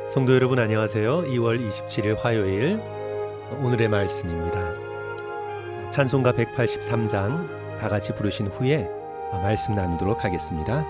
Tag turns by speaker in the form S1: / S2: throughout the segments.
S1: 성도 여러분 안녕하세요. 2월 27일 화요일 오늘의 말씀입니다. 찬송가 183장 다 같이 부르신 후에 말씀 나누도록 하겠습니다.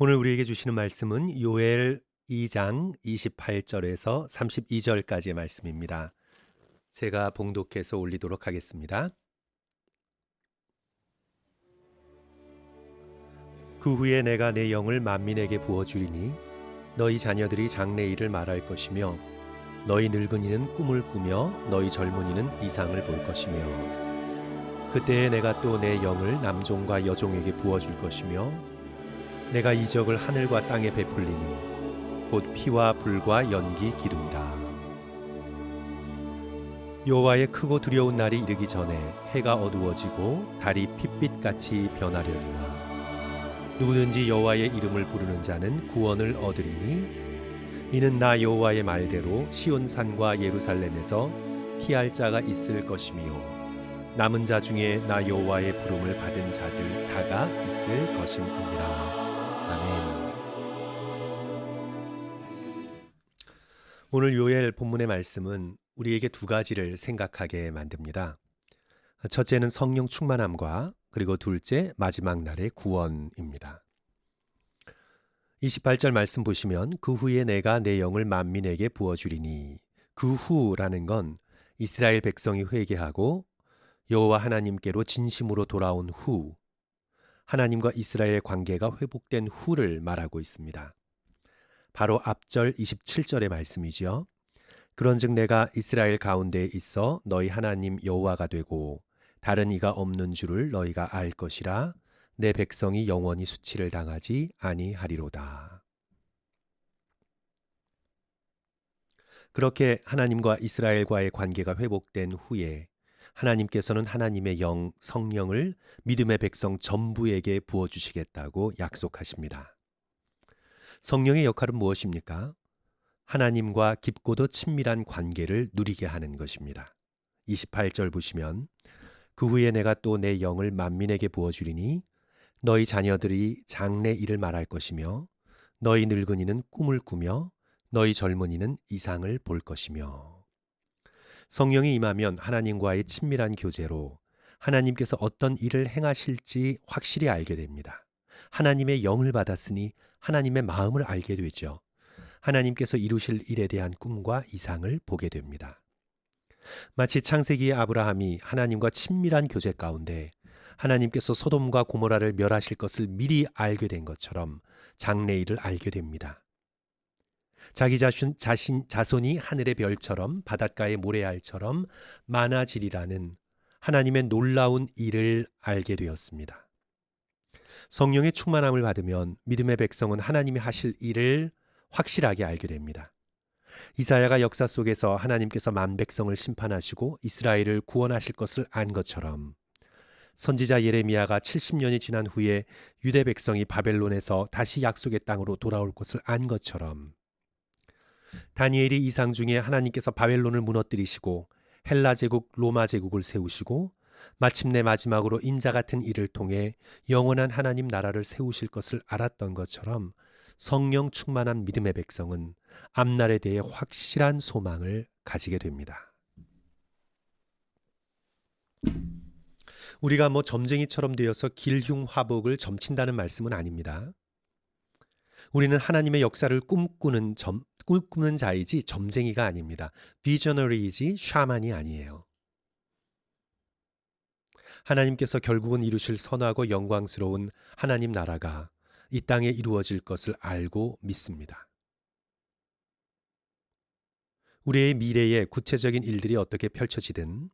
S1: 오늘 우리에게 주시는 말씀은 요엘 2장 28절에서 32절까지의 말씀입니다. 제가 봉독해서 올리도록 하겠습니다. 그 후에 내가 내 영을 만민에게 부어주리니 너희 자녀들이 장래일을 말할 것이며 너희 늙은이는 꿈을 꾸며 너희 젊은이는 이상을 볼 것이며 그때에 내가 또 내 영을 남종과 여종에게 부어줄 것이며 내가 이적을 하늘과 땅에 베풀리니 곧 피와 불과 연기 기둥이라. 여호와의 크고 두려운 날이 이르기 전에 해가 어두워지고 달이 핏빛같이 변하려니와 누구든지 여호와의 이름을 부르는 자는 구원을 얻으리니 이는 나 여호와의 말대로 시온산과 예루살렘에서 피할 자가 있을 것이며 남은 자 중에 나 여호와의 부름을 받은 자가 있을 것임이니라. 아멘. 오늘 요엘 본문의 말씀은 우리에게 두 가지를 생각하게 만듭니다. 첫째는 성령 충만함과 그리고 둘째 마지막 날의 구원입니다. 28절 말씀 보시면 그 후에 내가 내 영을 만민에게 부어주리니 그 후라는 건 이스라엘 백성이 회개하고 여호와 하나님께로 진심으로 돌아온 후, 하나님과 이스라엘의 관계가 회복된 후를 말하고 있습니다. 바로 앞절 27절의 말씀이지요. 그런즉 내가 이스라엘 가운데에 있어 너희 하나님 여호와가 되고 다른 이가 없는 줄을 너희가 알 것이라. 내 백성이 영원히 수치를 당하지 아니하리로다. 그렇게 하나님과 이스라엘과의 관계가 회복된 후에 하나님께서는 하나님의 영, 성령을 믿음의 백성 전부에게 부어주시겠다고 약속하십니다. 성령의 역할은 무엇입니까? 하나님과 깊고도 친밀한 관계를 누리게 하는 것입니다. 28절 보시면 그 후에 내가 또 내 영을 만민에게 부어주리니 너희 자녀들이 장래 일을 말할 것이며 너희 늙은이는 꿈을 꾸며 너희 젊은이는 이상을 볼 것이며. 성령이 임하면 하나님과의 친밀한 교제로 하나님께서 어떤 일을 행하실지 확실히 알게 됩니다. 하나님의 영을 받았으니 하나님의 마음을 알게 되죠. 하나님께서 이루실 일에 대한 꿈과 이상을 보게 됩니다. 마치 창세기의 아브라함이 하나님과 친밀한 교제 가운데 하나님께서 소돔과 고모라를 멸하실 것을 미리 알게 된 것처럼 장래일을 알게 됩니다. 자기 자손이 하늘의 별처럼 바닷가의 모래알처럼 많아지리라는 하나님의 놀라운 일을 알게 되었습니다. 성령의 충만함을 받으면 믿음의 백성은 하나님이 하실 일을 확실하게 알게 됩니다. 이사야가 역사 속에서 하나님께서 만 백성을 심판하시고 이스라엘을 구원하실 것을 안 것처럼 선지자 예레미야가 70년이 지난 후에 유대 백성이 바벨론에서 다시 약속의 땅으로 돌아올 것을 안 것처럼 다니엘이 이상 중에 하나님께서 바벨론을 무너뜨리시고 헬라 제국, 로마 제국을 세우시고 마침내 마지막으로 인자 같은 일을 통해 영원한 하나님 나라를 세우실 것을 알았던 것처럼 성령 충만한 믿음의 백성은 앞날에 대해 확실한 소망을 가지게 됩니다. 우리가 점쟁이처럼 되어서 길흉화복을 점친다는 말씀은 아닙니다. 우리는 하나님의 역사를 꿈꾸는 자이지 점쟁이가 아닙니다. 비저너리이지 샤만이 아니에요. 하나님께서 결국은 이루실 선하고 영광스러운 하나님 나라가 이 땅에 이루어질 것을 알고 믿습니다. 우리의 미래의 구체적인 일들이 어떻게 펼쳐지든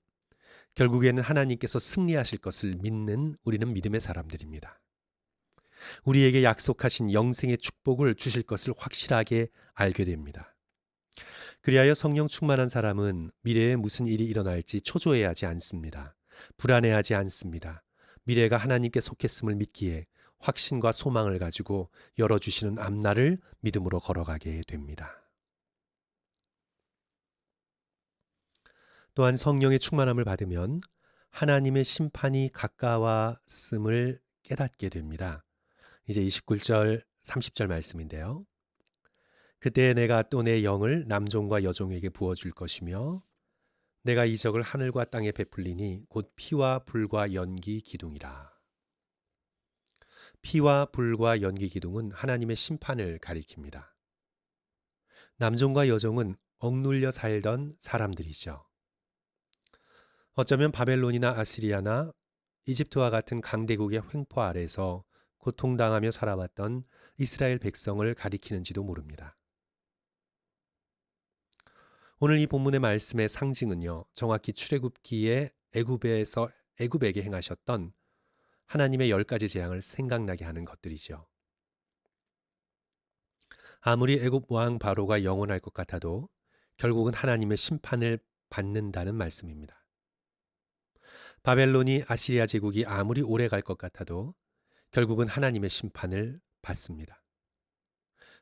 S1: 결국에는 하나님께서 승리하실 것을 믿는 우리는 믿음의 사람들입니다. 우리에게 약속하신 영생의 축복을 주실 것을 확실하게 알게 됩니다. 그리하여 성령 충만한 사람은 미래에 무슨 일이 일어날지 초조해하지 않습니다. 불안해하지 않습니다. 미래가 하나님께 속했음을 믿기에 확신과 소망을 가지고 열어주시는 앞날을 믿음으로 걸어가게 됩니다. 또한 성령의 충만함을 받으면 하나님의 심판이 가까웠음을 깨닫게 됩니다. 이제 29절 30절 말씀인데요. 그때 내가 또 내 영을 남종과 여종에게 부어줄 것이며 내가 이적을 하늘과 땅에 베풀리니 곧 피와 불과 연기 기둥이라. 피와 불과 연기 기둥은 하나님의 심판을 가리킵니다. 남종과 여종은 억눌려 살던 사람들이죠. 어쩌면 바벨론이나 아시리아나 이집트와 같은 강대국의 횡포 아래서 고통당하며 살아왔던 이스라엘 백성을 가리키는지도 모릅니다. 오늘 이 본문의 말씀의 상징은요, 정확히 출애굽기에 애굽에게 행하셨던 하나님의 10가지 재앙을 생각나게 하는 것들이죠. 아무리 애굽 왕 바로가 영원할 것 같아도 결국은 하나님의 심판을 받는다는 말씀입니다. 바벨론이 아시리아 제국이 아무리 오래 갈 것 같아도 결국은 하나님의 심판을 받습니다.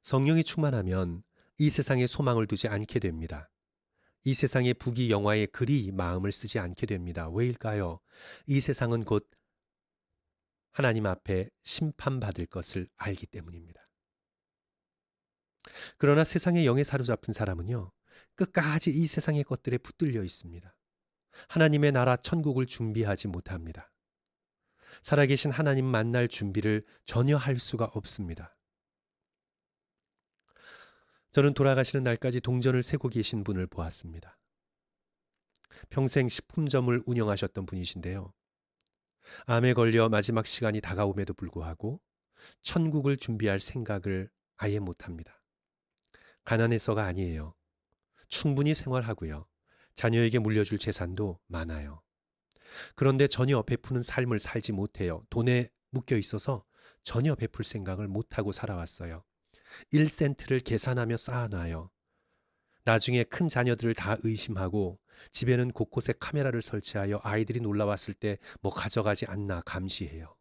S1: 성령이 충만하면 이 세상에 소망을 두지 않게 됩니다. 이 세상의 부귀 영화에 그리 마음을 쓰지 않게 됩니다. 왜일까요? 이 세상은 곧 하나님 앞에 심판받을 것을 알기 때문입니다. 그러나 세상의 영에 사로잡힌 사람은요, 끝까지 이 세상의 것들에 붙들려 있습니다. 하나님의 나라 천국을 준비하지 못합니다. 살아계신 하나님 만날 준비를 전혀 할 수가 없습니다. 저는 돌아가시는 날까지 동전을 세고 계신 분을 보았습니다. 평생 식품점을 운영하셨던 분이신데요. 암에 걸려 마지막 시간이 다가옴에도 불구하고 천국을 준비할 생각을 아예 못합니다. 가난해서가 아니에요. 충분히 생활하고요. 자녀에게 물려줄 재산도 많아요. 그런데 전혀 베푸는 삶을 살지 못해요. 돈에 묶여 있어서 전혀 베풀 생각을 못하고 살아왔어요. 1센트를 계산하며 쌓아놔요. 나중에 큰 자녀들을 다 의심하고 집에는 곳곳에 카메라를 설치하여 아이들이 놀러왔을 때 뭐 가져가지 않나 감시해요.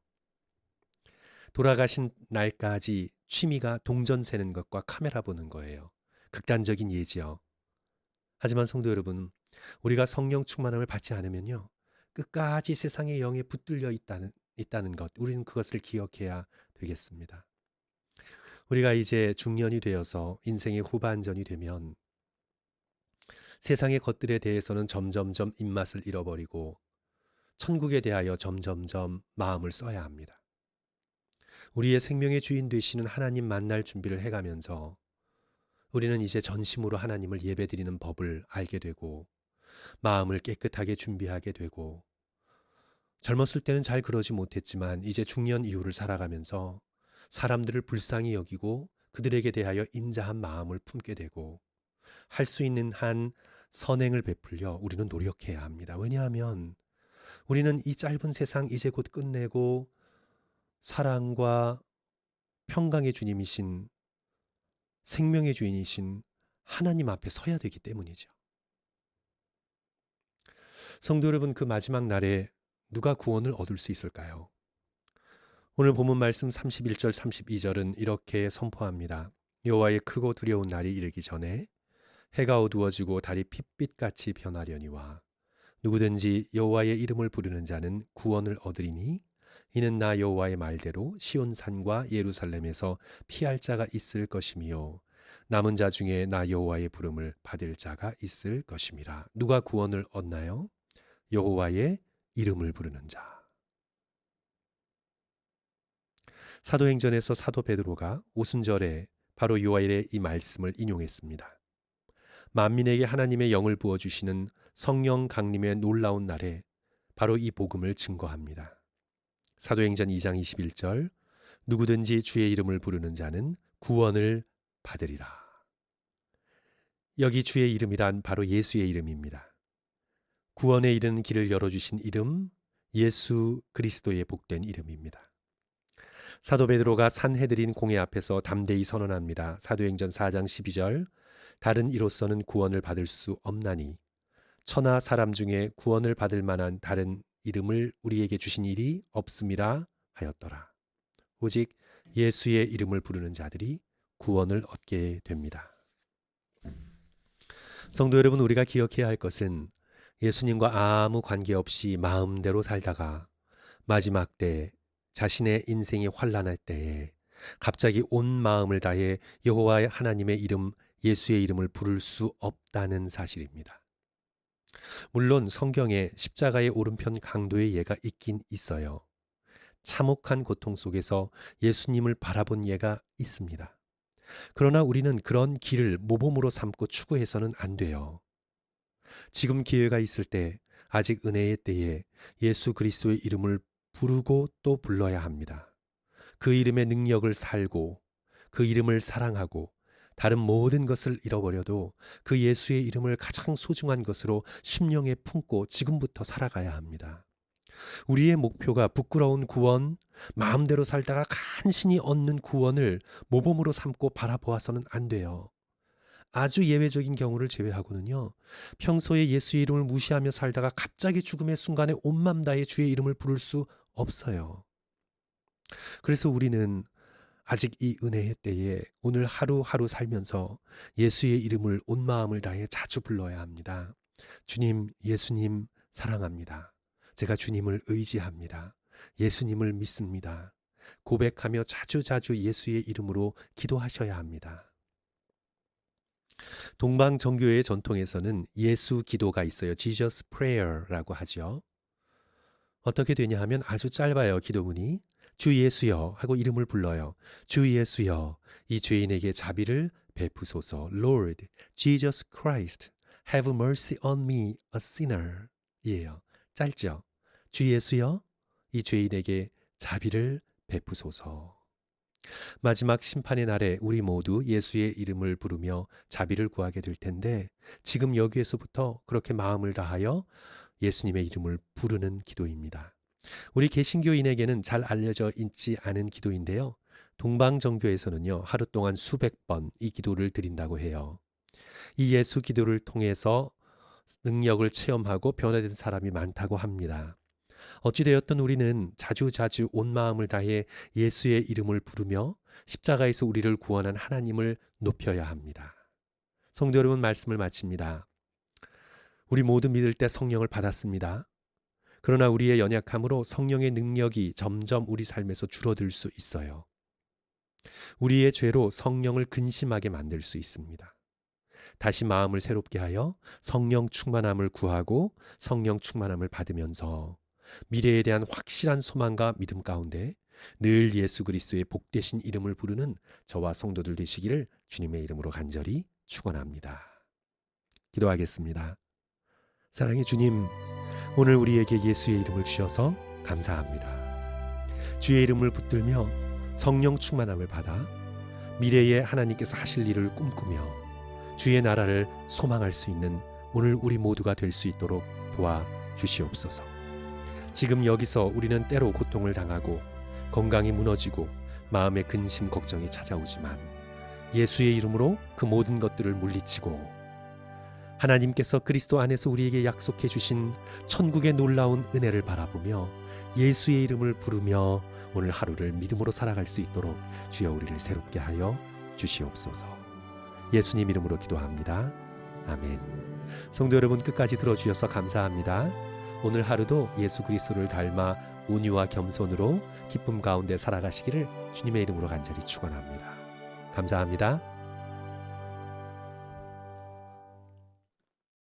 S1: 돌아가신 날까지 취미가 동전 세는 것과 카메라 보는 거예요. 극단적인 예지요. 하지만 성도 여러분, 우리가 성령 충만함을 받지 않으면요, 끝까지 세상의 영에 붙들려 있다는 것, 우리는 그것을 기억해야 되겠습니다. 우리가 이제 중년이 되어서 인생의 후반전이 되면 세상의 것들에 대해서는 점점점 입맛을 잃어버리고 천국에 대하여 점점점 마음을 써야 합니다. 우리의 생명의 주인 되시는 하나님 만날 준비를 해가면서 우리는 이제 전심으로 하나님을 예배드리는 법을 알게 되고 마음을 깨끗하게 준비하게 되고, 젊었을 때는 잘 그러지 못했지만 이제 중년 이후를 살아가면서 사람들을 불쌍히 여기고 그들에게 대하여 인자한 마음을 품게 되고 할 수 있는 한 선행을 베풀려 우리는 노력해야 합니다. 왜냐하면 우리는 이 짧은 세상 이제 곧 끝내고 사랑과 평강의 주님이신, 생명의 주인이신 하나님 앞에 서야 되기 때문이죠. 성도 여러분, 그 마지막 날에 누가 구원을 얻을 수 있을까요? 오늘 본문 말씀 31절 32절은 이렇게 선포합니다. 여호와의 크고 두려운 날이 이르기 전에 해가 어두워지고 달이 핏빛같이 변하려니와 누구든지 여호와의 이름을 부르는 자는 구원을 얻으리니 이는 나 여호와의 말대로 시온산과 예루살렘에서 피할 자가 있을 것이며 남은 자 중에 나 여호와의 부름을 받을 자가 있을 것임이라. 누가 구원을 얻나요? 여호와의 이름을 부르는 자. 사도행전에서 사도 베드로가 오순절에 바로 요엘의 이 말씀을 인용했습니다. 만민에게 하나님의 영을 부어주시는 성령 강림의 놀라운 날에 바로 이 복음을 증거합니다. 사도행전 2장 21절, 누구든지 주의 이름을 부르는 자는 구원을 받으리라. 여기 주의 이름이란 바로 예수의 이름입니다. 구원에 이르는 길을 열어주신 이름, 예수 그리스도의 복된 이름입니다. 사도 베드로가 산헤드린 공회 앞에서 담대히 선언합니다. 사도행전 4장 12절, 다른 이로서는 구원을 받을 수 없나니 천하 사람 중에 구원을 받을 만한 다른 이름을 우리에게 주신 일이 없음이라 하였더라. 오직 예수의 이름을 부르는 자들이 구원을 얻게 됩니다. 성도 여러분, 우리가 기억해야 할 것은 예수님과 아무 관계없이 마음대로 살다가 마지막 때 자신의 인생이 환난할 때에 갑자기 온 마음을 다해 여호와 하나님의 이름, 예수의 이름을 부를 수 없다는 사실입니다. 물론 성경에 십자가의 오른편 강도의 예가 있긴 있어요. 참혹한 고통 속에서 예수님을 바라본 예가 있습니다. 그러나 우리는 그런 길을 모범으로 삼고 추구해서는 안 돼요. 지금 기회가 있을 때, 아직 은혜의 때에 예수 그리스도의 이름을 부르고 또 불러야 합니다. 그 이름의 능력을 살고 그 이름을 사랑하고 다른 모든 것을 잃어버려도 그 예수의 이름을 가장 소중한 것으로 심령에 품고 지금부터 살아가야 합니다. 우리의 목표가 부끄러운 구원, 마음대로 살다가 간신히 얻는 구원을 모범으로 삼고 바라보아서는 안 돼요. 아주 예외적인 경우를 제외하고는요, 평소에 예수의 이름을 무시하며 살다가 갑자기 죽음의 순간에 온 맘 다해 주의 이름을 부를 수 없어요. 그래서 우리는 아직 이 은혜의 때에 오늘 하루하루 살면서 예수의 이름을 온 마음을 다해 자주 불러야 합니다. 주님, 예수님 사랑합니다. 제가 주님을 의지합니다. 예수님을 믿습니다. 고백하며 자주자주 예수의 이름으로 기도하셔야 합니다. 동방 정교회의 전통에서는 예수 기도가 있어요. Jesus Prayer라고 하죠. 어떻게 되냐 하면 아주 짧아요. 기도문이. 주 예수여 하고 이름을 불러요. 주 예수여, 이 죄인에게 자비를 베푸소서. Lord Jesus Christ, have mercy on me, a sinner. 이에요. 짧죠? 주 예수여, 이 죄인에게 자비를 베푸소서. 마지막 심판의 날에 우리 모두 예수의 이름을 부르며 자비를 구하게 될 텐데, 지금 여기에서부터 그렇게 마음을 다하여 예수님의 이름을 부르는 기도입니다. 우리 개신교인에게는 잘 알려져 있지 않은 기도인데요. 동방정교에서는요, 하루 동안 수백 번 이 기도를 드린다고 해요. 이 예수 기도를 통해서 능력을 체험하고 변화된 사람이 많다고 합니다. 어찌되었든 우리는 자주자주 온 마음을 다해 예수의 이름을 부르며 십자가에서 우리를 구원한 하나님을 높여야 합니다. 성도 여러분, 말씀을 마칩니다. 우리 모두 믿을 때 성령을 받았습니다. 그러나 우리의 연약함으로 성령의 능력이 점점 우리 삶에서 줄어들 수 있어요. 우리의 죄로 성령을 근심하게 만들 수 있습니다. 다시 마음을 새롭게 하여 성령 충만함을 구하고 성령 충만함을 받으면서 미래에 대한 확실한 소망과 믿음 가운데 늘 예수 그리스도의 복되신 이름을 부르는 저와 성도들 되시기를 주님의 이름으로 간절히 축원합니다. 기도하겠습니다. 사랑의 주님, 오늘 우리에게 예수의 이름을 주셔서 감사합니다. 주의 이름을 붙들며 성령 충만함을 받아 미래에 하나님께서 하실 일을 꿈꾸며 주의 나라를 소망할 수 있는 오늘 우리 모두가 될 수 있도록 도와주시옵소서. 지금 여기서 우리는 때로 고통을 당하고 건강이 무너지고 마음의 근심 걱정이 찾아오지만 예수의 이름으로 그 모든 것들을 물리치고 하나님께서 그리스도 안에서 우리에게 약속해 주신 천국의 놀라운 은혜를 바라보며 예수의 이름을 부르며 오늘 하루를 믿음으로 살아갈 수 있도록 주여 우리를 새롭게 하여 주시옵소서. 예수님 이름으로 기도합니다. 아멘. 성도 여러분, 끝까지 들어주셔서 감사합니다. 오늘 하루도 예수 그리스도를 닮아 온유와 겸손으로 기쁨 가운데 살아가시기를 주님의 이름으로 간절히 축원합니다. 감사합니다.